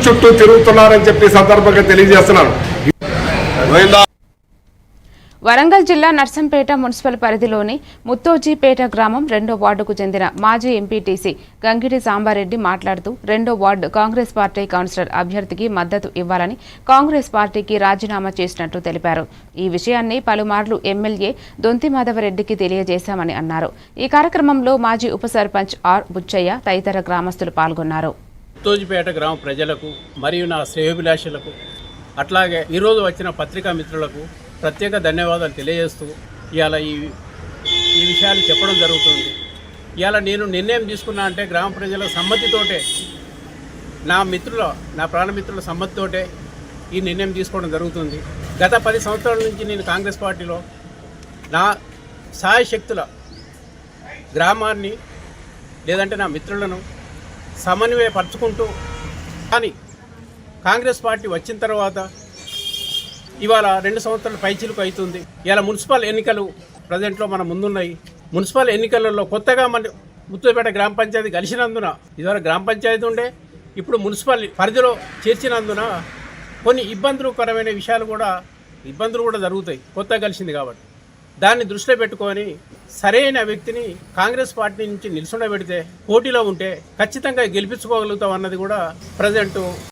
చుట్టూ తిరుగుతున్నారని చెప్పి సందర్భంగా తెలియజేస్తున్నాను. వరంగల్ జిల్లా నర్సంపేట మున్సిపల్ పరిధిలోని ముత్తోజీపేట గ్రామం 2వ వార్డుకు చెందిన మాజీ ఎంపీటీసీ గంగిడి సాంబారెడ్డి మాట్లాడుతూ 2వ వార్డు కాంగ్రెస్ పార్టీ కౌన్సిలర్ అభ్యర్థికి మద్దతు ఇవ్వాలని కాంగ్రెస్ పార్టీకి రాజీనామా చేసినట్టు తెలిపారు. ఈ విషయాన్ని పలుమార్లు ఎమ్మెల్యే దొంతి మాధవరెడ్డికి తెలియజేశామని అన్నారు. ఈ కార్యక్రమంలో మాజీ ఉప సర్పంచ్ ఆర్ బుచ్చయ్య తదితర గ్రామస్తులు పాల్గొన్నారు. ముత్తోజీపేట గ్రామ ప్రజలకు మరియు నా శ్రేయోభిలాషులకు అట్లాగే ఈరోజు వచ్చిన పత్రికా మిత్రులకు ప్రత్యేక ధన్యవాదాలు తెలియజేస్తూ ఇవాళ ఈ విషయాలు చెప్పడం జరుగుతుంది. ఇవాళ నేను నిర్ణయం తీసుకున్నా అంటే గ్రామ ప్రజల సమ్మతితోటే, నా ప్రాణమిత్రుల సమ్మతితోటే ఈ నిర్ణయం తీసుకోవడం జరుగుతుంది. గత 10 సంవత్సరాల నుంచి నేను కాంగ్రెస్ పార్టీలో నా సాయశక్తుల గ్రామాన్ని లేదంటే నా మిత్రులను సమన్వయపరుచుకుంటూ, కానీ కాంగ్రెస్ పార్టీ వచ్చిన తర్వాత ఇవాళ 2 సంవత్సరాల పైచిలుకు అవుతుంది. ఇలా మున్సిపల్ ఎన్నికలు ప్రజెంట్లో మన ముందున్నాయి. మున్సిపల్ ఎన్నికలలో కొత్తగా మన ముత్తూరుపేట గ్రామ పంచాయతీ కలిసినందున, ఇదివరకు గ్రామ పంచాయతీ ఉండే, ఇప్పుడు మున్సిపల్ పరిధిలో చేర్చినందున కొన్ని ఇబ్బందులు కూడా జరుగుతాయి కొత్తగా కలిసింది కాబట్టి. దాన్ని దృష్టిలో పెట్టుకొని సరైన వ్యక్తిని కాంగ్రెస్ పార్టీ నుంచి నిల్చుండబెడితే, పోటీలో ఉంటే ఖచ్చితంగా గెలిపించుకోగలుగుతాం అన్నది కూడా ప్రజెంట్